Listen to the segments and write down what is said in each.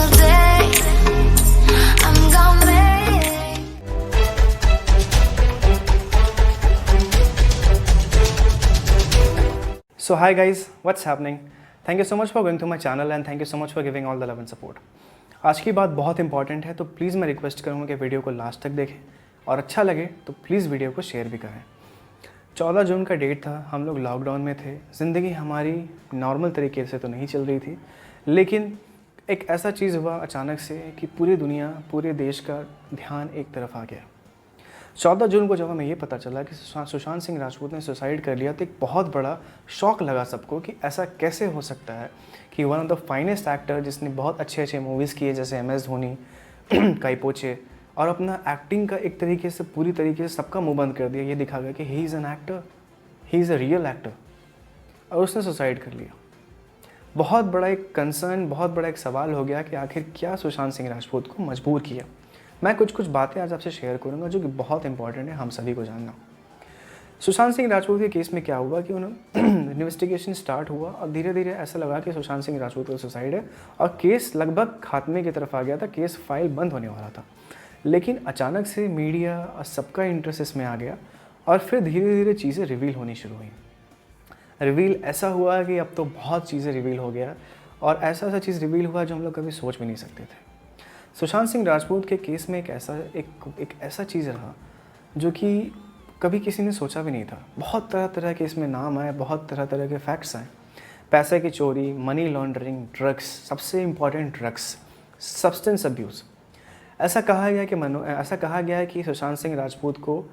single day. I'm gonna make So hi guys, what's happening? Thank you so much for going to my channel and thank you so much for giving all the love and support. आज की बात बहुत important है तो please मैं request करूँगा कि video को लास्ट तक देखें और अच्छा लगे तो प्लीज़ वीडियो को शेयर भी करें। 14 जून का डेट था, हम लोग लॉकडाउन में थे, ज़िंदगी हमारी नॉर्मल तरीके से तो नहीं चल रही थी, लेकिन एक ऐसा चीज़ हुआ अचानक से कि पूरी दुनिया, पूरे देश का ध्यान एक तरफ आ गया। 14 जून को जब हमें ये पता चला कि सुशांत सिंह राजपूत ने सुसाइड कर लिया तो एक बहुत बड़ा शॉक लगा सबको कि ऐसा कैसे हो सकता है कि one of the finest actor जिसने बहुत अच्छे अच्छे मूवीज़ किए जैसे MS धोनी, काइपोचे, और अपना एक्टिंग का एक तरीके से पूरी तरीके से सबका मुंह बंद कर दिया, ये दिखा गया कि he is an actor, he is a real actor, और उसने सुसाइड कर लिया। बहुत बड़ा एक कंसर्न, बहुत बड़ा एक सवाल हो गया कि आखिर क्या सुशांत सिंह राजपूत को मजबूर किया। मैं कुछ बातें आज आपसे शेयर करूंगा जो कि बहुत इंपॉर्टेंट है हम सभी को जानना। सुशांत सिंह राजपूत के केस में क्या हुआ कि उन्होंने इन्वेस्टिगेशन स्टार्ट हुआ और धीरे धीरे ऐसा लगा कि सुशांत सिंह राजपूत का सुसाइड है और केस लगभग खात्मे की तरफ आ गया था, केस फाइल बंद होने वाला था। लेकिन अचानक से मीडिया और सबका इंटरेस्ट इसमें आ गया और फिर धीरे धीरे चीज़ें रिवील होनी शुरू हुई। रिवील ऐसा हुआ कि अब तो बहुत चीज़ें रिवील हो गया और ऐसा चीज़ रिवील हुआ जो हम लोग कभी सोच भी नहीं सकते थे। सुशांत सिंह राजपूत के केस में एक ऐसा चीज़ रहा जो कि कभी किसी ने सोचा भी नहीं था। बहुत तरह तरह के इसमें नाम आए, बहुत तरह तरह के फैक्ट्स आए, पैसे की चोरी, मनी लॉन्ड्रिंग, ड्रग्स, सबसे इम्पॉर्टेंट ड्रग्स, सब्सटेंस अब्यूज़। ऐसा कहा गया है कि सुशांत सिंह राजपूत को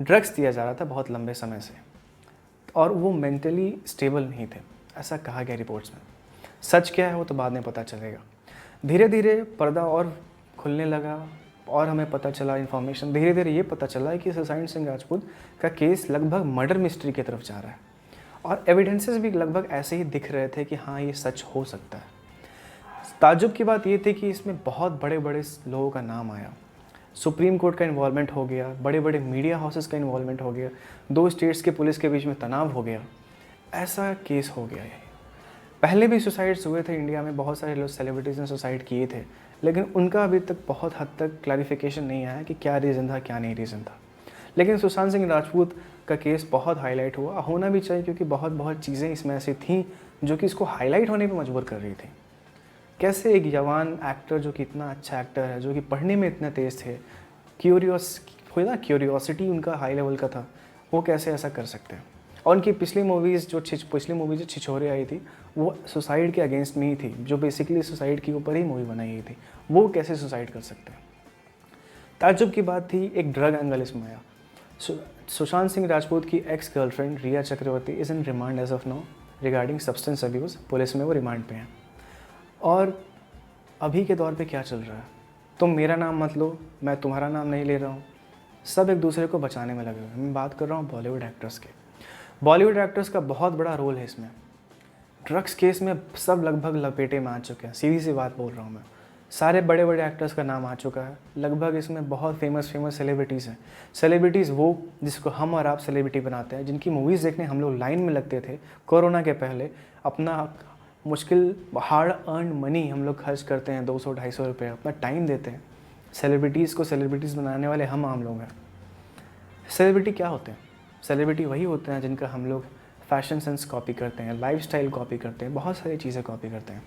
ड्रग्स दिया जा रहा था बहुत लंबे समय से और वो मेंटली स्टेबल नहीं थे, ऐसा कहा गया रिपोर्ट्स में। सच क्या है वो तो बाद में पता चलेगा। धीरे धीरे पर्दा और खुलने लगा और हमें पता चला इन्फॉर्मेशन, धीरे धीरे ये पता चला कि सुशांत सिंह राजपूत का केस लगभग मर्डर मिस्ट्री की तरफ जा रहा है और एविडेंसेस भी लगभग ऐसे ही दिख रहे थे कि हाँ ये सच हो सकता है। ताज्जुब की बात ये थी कि इसमें बहुत बड़े बड़े लोगों का नाम आया, सुप्रीम कोर्ट का इन्वॉल्वमेंट हो गया, बड़े बड़े मीडिया हाउसेस का इन्वॉल्वमेंट हो गया, 2 स्टेट्स के पुलिस के बीच में तनाव हो गया, ऐसा केस हो गया है। पहले भी सुसाइड्स हुए थे इंडिया में, बहुत सारे लोग सेलिब्रिटीज़ ने सुसाइड किए थे, लेकिन उनका अभी तक बहुत हद तक क्लैरिफिकेशन नहीं आया कि क्या रीज़न था, क्या नहीं रीज़न था। लेकिन सुशांत सिंह राजपूत का केस बहुत हाईलाइट हुआ, होना भी चाहिए क्योंकि बहुत चीज़ें इसमें ऐसी थीं जो कि इसको हाईलाइट होने पर मजबूर कर रही थी। कैसे एक जवान एक्टर जो कि इतना अच्छा एक्टर है, जो कि पढ़ने में इतने तेज़ थे, क्यूरियोसिटी उनका हाई लेवल का था, वो कैसे ऐसा कर सकते हैं। और उनकी पिछली मूवी जो छिछोरे आई थी वो सुसाइड के अगेंस्ट में ही थी, जो बेसिकली सुसाइड के ऊपर ही मूवी बनाई गई थी, वो कैसे सुसाइड कर सकते हैं। ताज्जुब की बात थी, एक ड्रग एंगल इसमें आया। सुशांत सिंह राजपूत की ex girlfriend Rhea Chakraborty is in remand as of now regarding substance abuse, police में वो रिमांड पे हैं। और अभी के दौर पे क्या चल रहा है, तुम मेरा नाम मत लो, मैं तुम्हारा नाम नहीं ले रहा हूँ, सब एक दूसरे को बचाने में लगे हुए हैं। मैं बात कर रहा हूँ बॉलीवुड एक्टर्स के। बॉलीवुड एक्टर्स का बहुत बड़ा रोल है इसमें। ड्रग्स केस में सब लगभग लपेटे में आ चुके हैं, सीधी सी बात बोल रहा हूँ मैं। सारे बड़े बड़े एक्टर्स का नाम आ चुका है, लगभग इसमें बहुत फेमस सेलिब्रिटीज़ हैं। सेलिब्रिटीज़ वो जिसको हम और आप सेलिब्रिटी बनाते हैं, जिनकी मूवीज़ देखने हम लोग लाइन में लगते थे कोरोना के पहले, अपना मुश्किल हार्ड अर्न मनी हम लोग खर्च करते हैं, 200-250 रुपये, अपना टाइम देते हैं। सेलिब्रिटीज़ को सेलिब्रिटीज़ बनाने वाले हम आम लोग हैं। सेलिब्रिटी क्या होते हैं? सेलिब्रिटी वही होते हैं जिनका हम लोग फैशन सेंस कॉपी करते हैं, लाइफस्टाइल कॉपी करते हैं, बहुत सारी चीज़ें कॉपी करते हैं।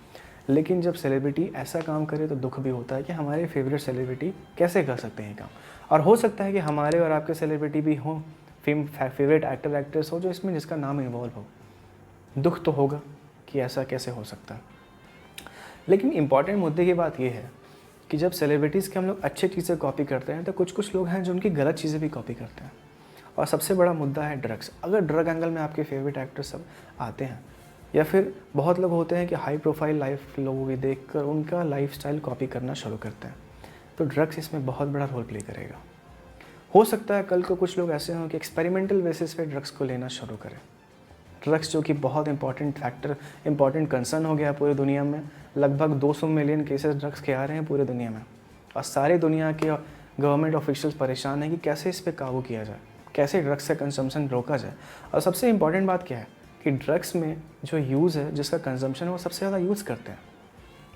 लेकिन जब सेलिब्रिटी ऐसा काम करे तो दुख भी होता है कि हमारे फेवरेट सेलिब्रिटी कैसे कर सकते हैं काम। और हो सकता है कि हमारे और आपके सेलिब्रिटी भी हों, फेवरेट एक्टर एक्ट्रेस हो जो इसमें जिसका नाम इन्वॉल्व हो। दुख तो होगा कि ऐसा कैसे हो सकता है। लेकिन इम्पॉर्टेंट मुद्दे की बात यह है कि जब सेलिब्रिटीज़ के हम लोग अच्छी चीज़ें कॉपी करते हैं तो कुछ लोग हैं जो उनकी गलत चीज़ें भी कॉपी करते हैं। और सबसे बड़ा मुद्दा है ड्रग्स। अगर ड्रग एंगल में आपके फेवरेट एक्टर सब आते हैं, या फिर बहुत लोग होते हैं कि हाई प्रोफाइल लाइफ लोगों को देखकर उनका लाइफस्टाइल कॉपी करना शुरू करते हैं, तो ड्रग्स इसमें बहुत बड़ा रोल प्ले करेगा। हो सकता है कल को कुछ लोग ऐसे हों कि एक्सपेरिमेंटल बेसिस पे ड्रग्स को लेना शुरू करें। ड्रग्स जो कि बहुत इंपॉर्टेंट कंसर्न हो गया पूरी दुनिया में, लगभग 200 मिलियन केसेस ड्रग्स के आ रहे हैं पूरी दुनिया में, और सारी दुनिया के गवर्नमेंट ऑफिशियल्स परेशान हैं कि कैसे इस पर काबू किया जाए, कैसे ड्रग्स का कंजम्पशन रोका जाए। और सबसे इम्पॉर्टेंट बात क्या है कि ड्रग्स में जो यूज़ है, जिसका कंजम्पशन है, वो सबसे ज़्यादा यूज़ करते हैं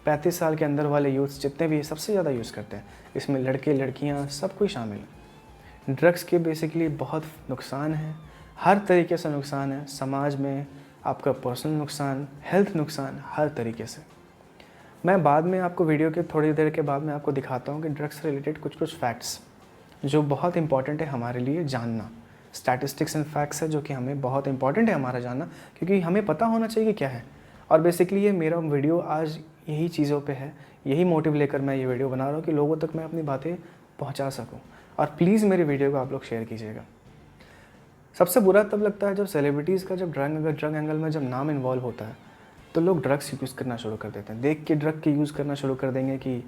35 साल के अंदर वाले यूथ जितने भी सबसे ज़्यादा यूज़ करते हैं, इसमें लड़के लड़कियां सब कोई शामिल है। ड्रग्स के बेसिकली बहुत नुकसान है, हर तरीके से नुकसान है, समाज में आपका पर्सनल नुकसान, हेल्थ नुकसान, हर तरीके से। मैं बाद में आपको वीडियो के थोड़ी देर के बाद मैं आपको दिखाता हूँ कि ड्रग्स से रिलेटेड कुछ कुछ फैक्ट्स जो बहुत इंपॉर्टेंट है हमारे लिए जानना। स्टैटिस्टिक्स एंड फैक्ट्स है जो कि हमें बहुत इंपॉर्टेंट है हमारा जानना, क्योंकि हमें पता होना चाहिए कि क्या है। और बेसिकली ये मेरा वीडियो आज यही चीज़ों पे है, यही मोटिव लेकर मैं ये वीडियो बना रहा हूँ कि लोगों तक मैं अपनी बातें पहुँचा सकूँ। और प्लीज़ मेरी वीडियो को आप लोग शेयर कीजिएगा। सबसे बुरा तब लगता है जब सेलिब्रिटीज़ का जब ड्रग एंगल में जब नाम इन्वॉल्व होता है तो लोग ड्रग्स यूज़ करना शुरू कर देते हैं। देख के ड्रग के यूज़ करना शुरू कर देंगे कि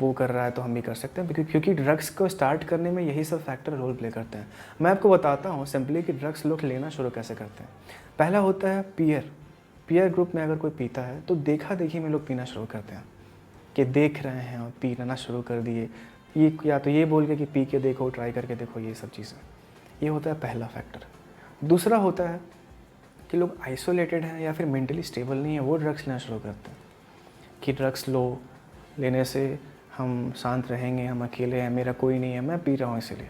वो कर रहा है तो हम भी कर सकते हैं, क्योंकि ड्रग्स को स्टार्ट करने में यही सब फैक्टर रोल प्ले करते हैं। मैं आपको बताता हूँ सिंपली कि ड्रग्स लोग लेना शुरू कैसे करते हैं। पहला होता है पीयर ग्रुप में अगर कोई पीता है तो देखा देखी में लोग पीना शुरू करते हैं कि देख रहे हैं और पीना शुरू कर दिए, ये या तो ये बोल के कि पी के देखो, ट्राई करके देखो, ये सब चीज़ें। ये होता है पहला फैक्टर। दूसरा होता है कि लोग आइसोलेटेड हैं या फिर मेंटली स्टेबल नहीं है, वो ड्रग्स लेना शुरू करते हैं कि ड्रग्स लेने से हम शांत रहेंगे, हम अकेले हैं, मेरा कोई नहीं है, मैं पी रहा हूँ इसीलिए।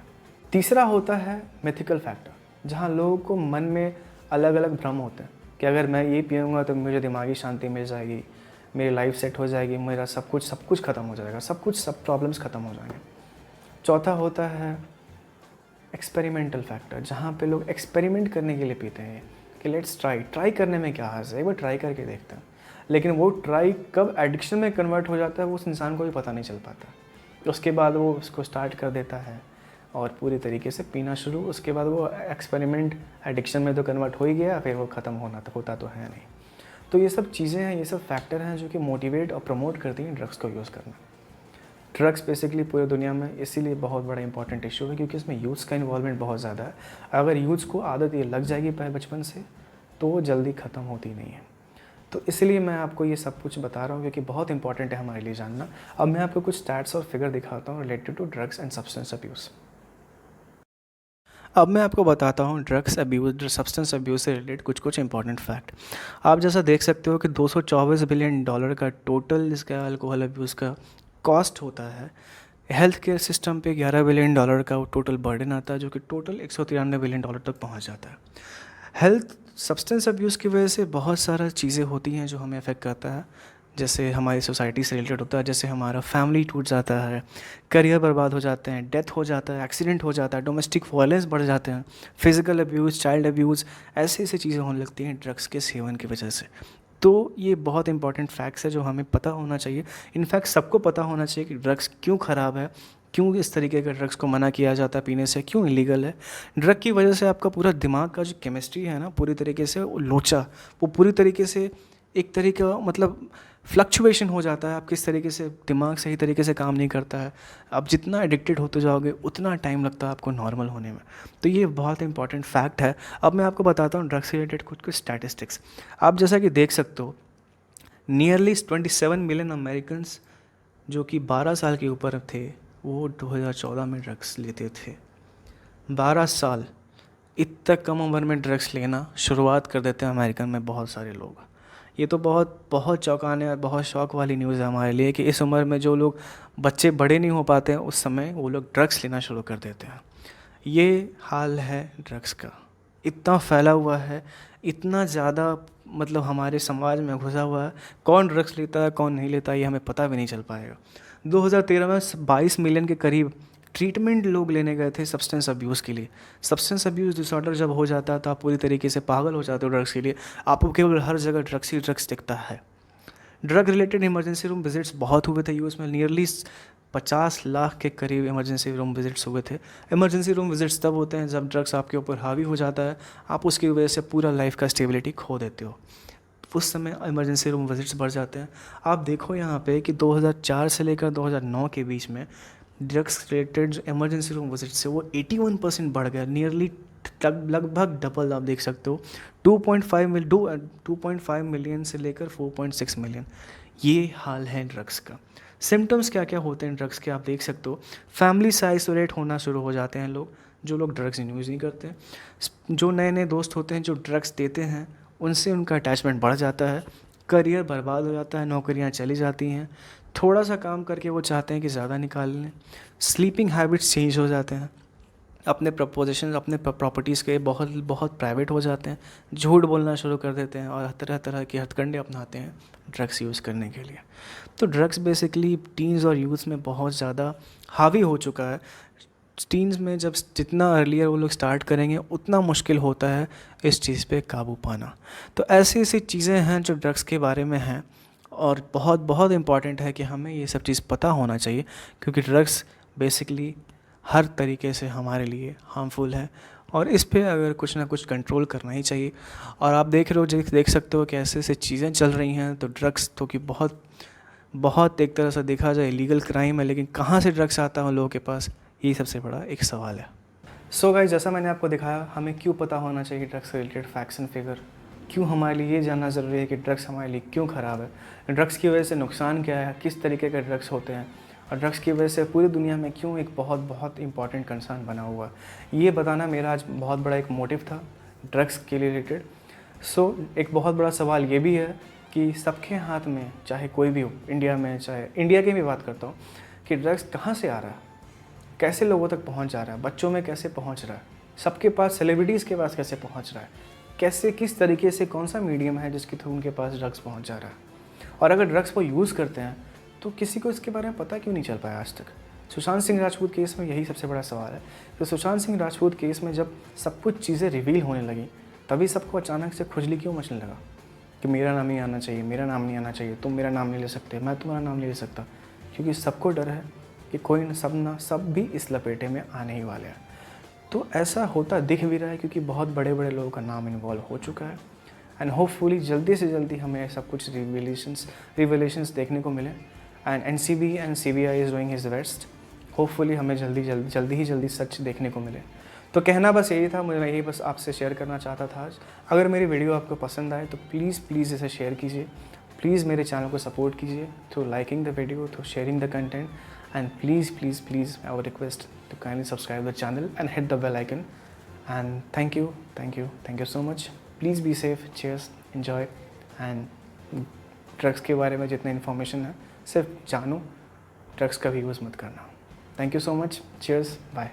तीसरा होता है मिथिकल फैक्टर, जहाँ लोगों को मन में अलग अलग भ्रम होते हैं कि अगर मैं ये पीऊँगा तो मुझे दिमागी शांति मिल जाएगी, मेरी लाइफ सेट हो जाएगी, मेरा सब कुछ ख़त्म हो जाएगा, सब प्रॉब्लम्स ख़त्म हो जाएंगे। चौथा होता है एक्सपेरिमेंटल फैक्टर, जहाँ पे लोग एक्सपेरिमेंट करने के लिए पीते हैं कि लेट्स ट्राई करने में क्या हर्ज है, एक बार ट्राई करके देखते हैं। लेकिन वो ट्राई कब एडिक्शन में कन्वर्ट हो जाता है वो उस इंसान को भी पता नहीं चल पाता। उसके बाद वो उसको स्टार्ट कर देता है और पूरी तरीके से पीना शुरू। उसके बाद वो एक्सपेरिमेंट एडिक्शन में तो कन्वर्ट हो ही गया, फिर वो ख़त्म होता तो है नहीं। तो ये सब चीज़ें हैं, ये सब फैक्टर हैं जो कि मोटिवेट और प्रमोट करती हैं ड्रग्स को यूज़ करना। ड्रग्स बेसिकली पूरी दुनिया में इसीलिए बहुत बड़ा इंपॉर्टेंट इशू है क्योंकि इसमें यूथ्स का इन्वॉल्वमेंट बहुत ज़्यादा है। अगर यूथ्स को आदत ये लग जाएगी बचपन से तो वो जल्दी ख़त्म होती नहीं है। तो इसलिए मैं आपको ये सब कुछ बता रहा हूँ क्योंकि बहुत इंपॉर्टेंट है हमारे लिए जानना। अब मैं आपको कुछ स्टैट्स और फिगर दिखाता हूँ related to drugs and substance abuse. अब मैं आपको बताता हूँ ड्रग्स अब्यूज़, सब्सटेंस अब्यूज़ से रिलेटेड कुछ इंपॉर्टेंट फैक्ट। आप जैसा देख सकते हो कि $224 बिलियन का टोटल इसका अल्कोहल अब्यूज़ का कॉस्ट होता है। हेल्थ केयर सिस्टम पे $11 बिलियन का वो टोटल बर्डन आता है, जो कि टोटल $193 बिलियन तक पहुंच जाता है। हेल्थ सब्सटेंस अब्यूज़ की वजह से बहुत सारा चीज़ें होती हैं जो हमें अफेक्ट करता है, जैसे हमारी सोसाइटी से रिलेटेड होता है, जैसे हमारा फैमिली टूट जाता है, करियर बर्बाद हो जाते हैं, डेथ हो जाता है, एक्सीडेंट हो जाता है, डोमेस्टिक वायलेंस बढ़ जाते हैं, फिज़िकल अब्यूज़, चाइल्ड अब्यूज़, ऐसी चीज़ें होने लगती हैं ड्रग्स के सेवन की वजह से। तो ये बहुत इंपॉर्टेंट फैक्ट्स है जो हमें पता होना चाहिए। इनफैक्ट सबको पता होना चाहिए कि ड्रग्स क्यों ख़राब है, क्यों इस तरीके के ड्रग्स को मना किया जाता है पीने से, क्यों इलीगल है। ड्रग की वजह से आपका पूरा दिमाग का जो केमिस्ट्री है ना, पूरी तरीके से वो पूरी तरीके से एक तरीके मतलब फ्लक्चुएशन हो जाता है। आप किस तरीके से दिमाग सही तरीके से काम नहीं करता है। आप जितना एडिक्टेड होते जाओगे उतना टाइम लगता है आपको नॉर्मल होने में। तो ये बहुत इंपॉर्टेंट फैक्ट है। अब मैं आपको बताता हूँ ड्रग्स से रिलेटेड कुछ स्टैटिस्टिक्स। आप जैसा कि देख सकते हो, नियरली 27 मिलियन अमेरिकन्स जो कि 12 साल के ऊपर थे वो 2014 में ड्रग्स लेते थे। 12 साल, इतना कम उम्र में ड्रग्स लेना शुरुआत कर देते हैं अमेरिकन में बहुत सारे लोग। ये तो बहुत चौंकाने और बहुत शौक वाली न्यूज़ है हमारे लिए कि इस उम्र में जो लोग बच्चे बड़े नहीं हो पाते हैं उस समय वो लोग ड्रग्स लेना शुरू कर देते हैं। ये हाल है ड्रग्स का, इतना फैला हुआ है, इतना ज़्यादा मतलब हमारे समाज में घुसा हुआ है। कौन ड्रग्स लेता है कौन नहीं लेता ये हमें पता भी नहीं चल पाएगा। 2013 में 22 मिलियन के करीब ट्रीटमेंट लोग लेने गए थे सब्सटेंस अब्यूज़ के लिए। सब्सटेंस अब्यूज़ डिसऑर्डर जब हो जाता है तो आप पूरी तरीके से पागल हो जाते हो ड्रग्स के लिए। आपको केवल हर जगह ड्रग्स ही ड्रग्स दिखता है। Drug related emergency room visits बहुत हुए थे यूएस में। नियरली 50 लाख के करीब इमरजेंसी रूम विजिट्स हुए थे। इमरजेंसी रूम विजिट्स तब होते हैं जब ड्रग्स आपके ऊपर हावी हो जाता है, आप उसकी वजह से पूरा लाइफ का स्टेबिलिटी खो देते हो। उस समय इमरजेंसी रूम विजिट्स बढ़ जाते हैं। आप देखो यहाँ पे कि 2004 से लेकर 2009 के बीच में ड्रग्स रिलेटेड जो इमरजेंसी रूम विजिट्स है वो 81% बढ़ गया। नियरली लगभग डबल आप देख सकते हो। 2.5 मिलियन से लेकर 4.6 मिलियन। ये हाल है ड्रग्स का। सिम्टम्स क्या क्या होते हैं ड्रग्स के आप देख सकते हो। फैमिली से आइसोलेट होना शुरू हो जाते हैं लोग, जो लोग ड्रग्स यूज़ नहीं करते। जो नए नए दोस्त होते हैं जो ड्रग्स देते हैं उनसे उनका अटैचमेंट बढ़ जाता है। करियर बर्बाद हो जाता है, नौकरियां चली जाती हैं, थोड़ा सा काम करके वो चाहते हैं कि ज़्यादा निकाल लें, स्लीपिंग हैबिट्स चेंज हो जाते हैं, अपने प्रपोजिशन अपने प्रॉपर्टीज़ के बहुत बहुत प्राइवेट हो जाते हैं, झूठ बोलना शुरू कर देते हैं और तरह तरह के हथकंडे अपनाते हैं ड्रग्स यूज़ करने के लिए। तो ड्रग्स बेसिकली टीन्स और यूथ्स में बहुत ज़्यादा हावी हो चुका है। टीन्स में जब जितना अर्लियर वो लोग स्टार्ट करेंगे उतना मुश्किल होता है इस चीज़ पे काबू पाना। तो ऐसी ऐसी चीज़ें हैं जो ड्रग्स के बारे में हैं और बहुत बहुत इम्पॉर्टेंट है कि हमें ये सब चीज़ पता होना चाहिए, क्योंकि ड्रग्स बेसिकली हर तरीके से हमारे लिए हार्मफुल है और इस पे अगर कुछ ना कुछ कंट्रोल करना ही चाहिए। और आप देख रहे हो, देख सकते हो कि ऐसे ऐसे चीज़ें चल रही हैं। तो ड्रग्स तो कि बहुत बहुत एक तरह से देखा जाए इलीगल क्राइम है, लेकिन कहाँ से ड्रग्स आता है लोगों के पास, यही सबसे बड़ा एक सवाल है। सो गाइस, जैसा मैंने आपको दिखाया, हमें क्यों पता होना चाहिए ड्रग्स से रिलेटेड फैक्ट्स एंड फिगर, क्यों हमारे लिए ये जानना ज़रूरी है कि ड्रग्स हमारे लिए क्यों ख़राब है, ड्रग्स की वजह से नुकसान क्या है, किस तरीके के ड्रग्स होते हैं और ड्रग्स की वजह से पूरी दुनिया में क्यों एक बहुत बहुत इंपॉर्टेंट कंसर्न बना हुआ है। ये बताना मेरा आज बहुत बड़ा एक मोटिव था ड्रग्स के रिलेटेड। सो एक बहुत बड़ा सवाल ये भी है कि सबके हाथ में, चाहे कोई भी हो, इंडिया में, चाहे इंडिया की भी बात करता हूँ, कि ड्रग्स कहाँ से आ रहा है, कैसे लोगों तक पहुंच जा रहा है, बच्चों में कैसे पहुंच रहा है, सबके पास, सेलिब्रिटीज़ के पास कैसे पहुंच रहा है, कैसे किस तरीके से कौन सा मीडियम है जिसके थ्रू उनके पास ड्रग्स पहुंच जा रहा है। और अगर ड्रग्स वो यूज़ करते हैं तो किसी को इसके बारे में पता क्यों नहीं चल पाया आज तक। सुशांत सिंह राजपूत केस में यही सबसे बड़ा सवाल है। तो सुशांत सिंह राजपूत केस में जब सब कुछ चीज़ें रिवील होने लगी, तभी सबको अचानक से खुजली क्यों मचने लगा कि मेरा नाम नहीं आना चाहिए, मेरा नाम नहीं आना चाहिए, तुम मेरा नाम नहीं ले सकते, मैं तुम्हारा नाम नहीं ले सकता। क्योंकि सबको डर है कि कोई न सब भी इस लपेटे में आने ही वाले हैं। तो ऐसा होता दिख भी रहा है, क्योंकि बहुत बड़े बड़े लोगों का नाम इन्वॉल्व हो चुका है। एंड होपफुली जल्दी से जल्दी हमें सब कुछ रिविलेशंस देखने को मिले। And NCB and CBI is doing his best. Hopefully हमें जल्दी सच देखने को मिले। तो कहना बस यही था, मुझे यही बस आपसे शेयर करना चाहता था आज। अगर मेरी वीडियो आपको पसंद आए तो प्लीज़ इसे शेयर कीजिए, प्लीज़ मेरे चैनल को सपोर्ट कीजिए through liking the video, through sharing the content, and please I would request to kindly subscribe the channel and hit the bell icon. And thank you so much. Please be safe. Cheers, enjoy, and drugs के बारे में जितना information है सिर्फ जानो, drugs का भी use मत करना। Thank you so much. Cheers, bye.